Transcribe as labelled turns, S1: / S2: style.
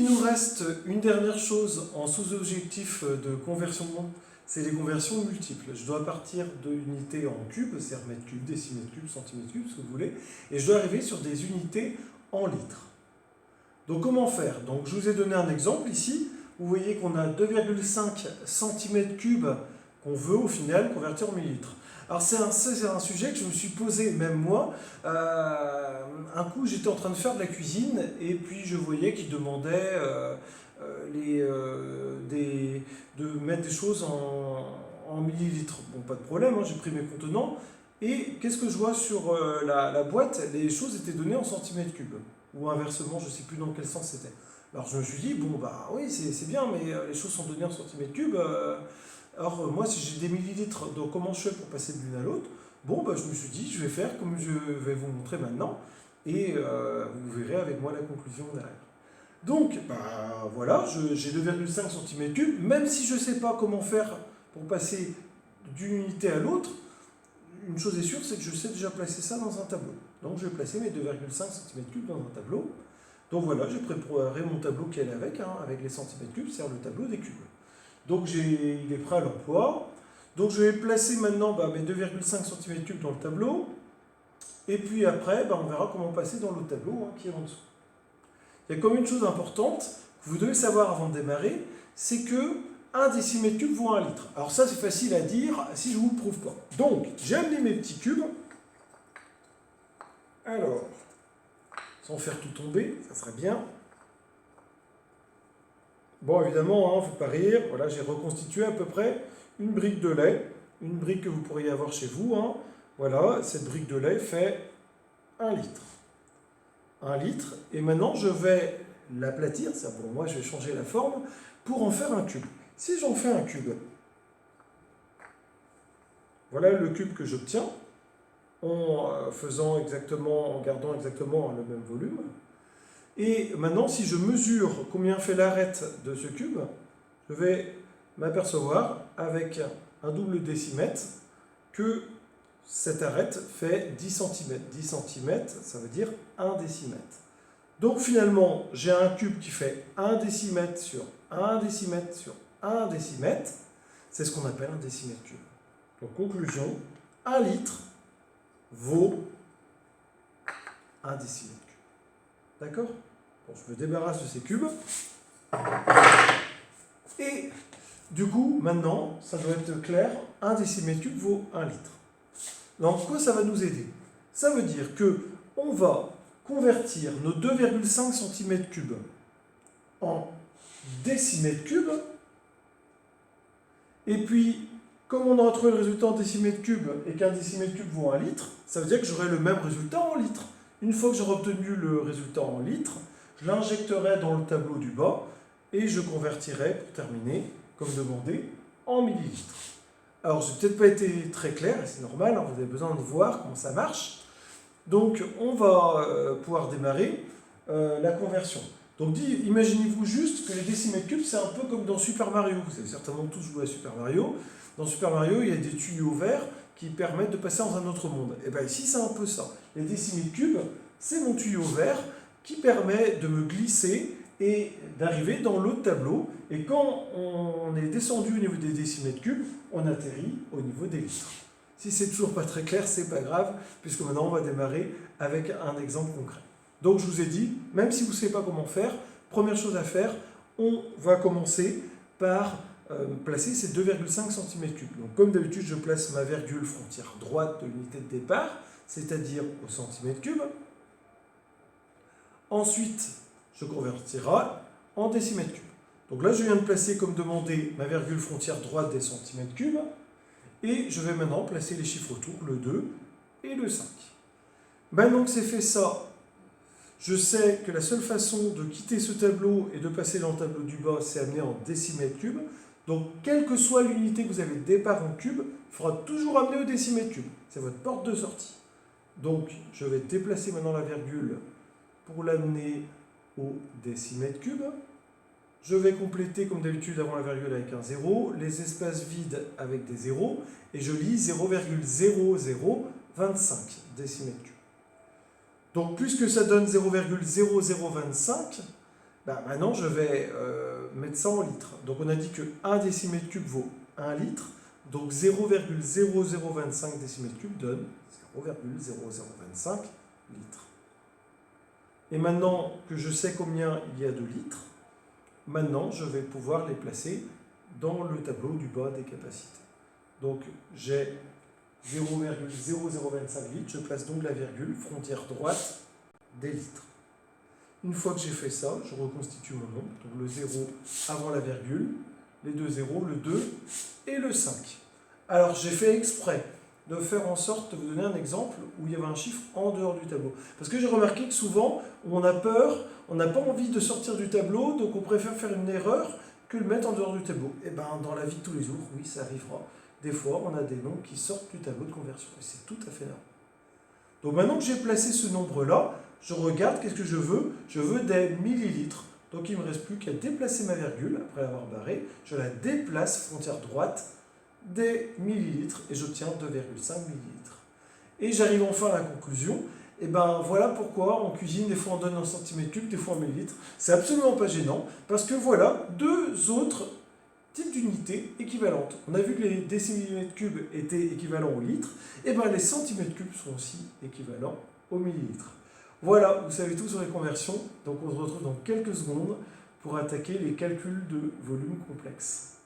S1: Il nous reste une dernière chose en sous-objectif de conversion, c'est les conversions multiples. Je dois partir de unités en cubes, c'est-à-dire mètres cubes, décimètres cubes, centimètres cubes, ce que vous voulez, et je dois arriver sur des unités en litres. Donc comment faire? Donc je vous ai donné un exemple ici. Vous voyez qu'on a 2,5 cm3 qu'on veut au final convertir en millilitres. Alors c'est un sujet que je me suis posé même moi. Un coup j'étais en train de faire de la cuisine et puis je voyais qu'il demandait de mettre des choses en millilitres. Bon, pas de problème, hein, j'ai pris mes contenants. Et qu'est-ce que je vois sur la boîte? Les choses étaient données en centimètres cubes. Ou inversement, je ne sais plus dans quel sens c'était. Alors je me suis dit, bon bah oui c'est bien, mais les choses sont données en centimètres cubes. Alors moi si j'ai des millilitres, donc comment je fais pour passer de l'une à l'autre? Bon bah je me suis dit, je vais faire comme je vais vous montrer maintenant, et vous verrez avec moi la conclusion derrière. Donc bah voilà, j'ai 2,5 cm3, même si je ne sais pas comment faire pour passer d'une unité à l'autre, une chose est sûre, c'est que je sais déjà placer ça dans un tableau. Donc je vais placer mes 2,5 cm3 dans un tableau. Donc voilà, j'ai préparé mon tableau qui est avec, avec les centimètres cubes, c'est-à-dire le tableau des cubes. Donc il est prêt à l'emploi. Donc je vais placer maintenant mes 2,5 cm3 dans le tableau. Et puis après, on verra comment passer dans l'autre tableau qui est en dessous. Il y a comme une chose importante que vous devez savoir avant de démarrer, c'est que 1 décimètre cube vaut 1 litre. Alors ça c'est facile à dire si je ne vous le prouve pas. Donc j'ai amené mes petits cubes. Alors, sans faire tout tomber, ça serait bien. Bon, évidemment, il ne faut pas rire. Voilà, j'ai reconstitué à peu près une brique de lait, une brique que vous pourriez avoir chez vous. Voilà, cette brique de lait fait 1 litre. 1 litre. Et maintenant, je vais l'aplatir. Bon, moi, je vais changer la forme pour en faire un cube. Si j'en fais un cube, voilà le cube que j'obtiens en gardant exactement le même volume. Et maintenant, si je mesure combien fait l'arête de ce cube, je vais m'apercevoir avec un double décimètre que cette arête fait 10 cm. 10 cm, ça veut dire 1 décimètre. Donc finalement, j'ai un cube qui fait 1 décimètre sur 1 décimètre sur 1 décimètre. C'est ce qu'on appelle un décimètre cube. Donc conclusion, 1 litre vaut 1 décimètre cube. D'accord? Bon, je me débarrasse de ces cubes. Et du coup, maintenant, ça doit être clair, 1 décimètre cube vaut 1 litre. Donc, quoi ça va nous aider? Ça veut dire qu'on va convertir nos 2,5 cm3 en décimètres cubes. Et puis, comme on aura trouvé le résultat en décimètres cubes et qu'un décimètre cube vaut 1 litre, ça veut dire que j'aurai le même résultat en litres. Une fois que j'aurai obtenu le résultat en litres, je l'injecterai dans le tableau du bas et je convertirai, pour terminer, comme demandé, en millilitres. Alors, je n'ai peut-être pas été très clair, et c'est normal, vous avez besoin de voir comment ça marche. Donc, on va pouvoir démarrer la conversion. Donc, imaginez-vous juste que les décimètres cubes, c'est un peu comme dans Super Mario. Vous avez certainement tous joué à Super Mario. Dans Super Mario, il y a des tuyaux verts qui permettent de passer dans un autre monde. Et bien ici, c'est un peu ça. Les décimètres cubes, c'est mon tuyau vert qui permet de me glisser et d'arriver dans l'autre tableau. Et quand on est descendu au niveau des décimètres cubes, on atterrit au niveau des litres. Si c'est toujours pas très clair, c'est pas grave, puisque maintenant on va démarrer avec un exemple concret. Donc je vous ai dit, même si vous ne savez pas comment faire, première chose à faire, on va commencer par placer ces 2,5 cm3. Donc comme d'habitude, je place ma virgule frontière droite de l'unité de départ, c'est-à-dire au centimètre cube. Ensuite, je convertirai en décimètres cubes. Donc là, je viens de placer, comme demandé, ma virgule frontière droite des centimètres cubes. Et je vais maintenant placer les chiffres autour, le 2 et le 5. Maintenant que c'est fait ça, je sais que la seule façon de quitter ce tableau et de passer dans le tableau du bas, c'est amener en décimètres cubes. Donc, quelle que soit l'unité que vous avez de départ en cube, il faudra toujours amener au décimètre cube. C'est votre porte de sortie. Donc, je vais déplacer maintenant la virgule pour l'amener au décimètre cube. Je vais compléter, comme d'habitude, avant la virgule avec un 0, les espaces vides avec des zéros, et je lis 0,0025 décimètres cubes. Donc, puisque ça donne 0,0025, Bah, maintenant, je vais mettre ça en litres. Donc, on a dit que 1 décimètre cube vaut 1 litre. Donc, 0,0025 décimètres cubes donne 0,0025 litres. Et maintenant que je sais combien il y a de litres, maintenant, je vais pouvoir les placer dans le tableau du bas des capacités. Donc, j'ai 0,0025 litres. Je place donc la virgule, frontière droite, des litres. Une fois que j'ai fait ça, je reconstitue mon nombre. Donc le 0 avant la virgule, les deux zéros, le 2 et le 5. Alors j'ai fait exprès de faire en sorte de vous donner un exemple où il y avait un chiffre en dehors du tableau. Parce que j'ai remarqué que souvent, on a peur, on n'a pas envie de sortir du tableau, donc on préfère faire une erreur que le mettre en dehors du tableau. Et bien dans la vie de tous les jours, oui, ça arrivera. Des fois, on a des nombres qui sortent du tableau de conversion. Et c'est tout à fait normal. Donc maintenant que j'ai placé ce nombre-là, je regarde qu'est-ce que je veux. Je veux des millilitres. Donc il ne me reste plus qu'à déplacer ma virgule, après l'avoir barrée. Je la déplace, frontière droite, des millilitres, et j'obtiens 2,5 millilitres. Et j'arrive enfin à la conclusion. Et ben voilà pourquoi en cuisine, des fois on donne en centimètres cubes, des fois en millilitres. C'est absolument pas gênant, parce que voilà deux autres types d'unités équivalentes. On a vu que les décimètres cubes étaient équivalents au litre, et bien les centimètres cubes sont aussi équivalents au millilitre. Voilà, vous savez tout sur les conversions, donc on se retrouve dans quelques secondes pour attaquer les calculs de volume complexe.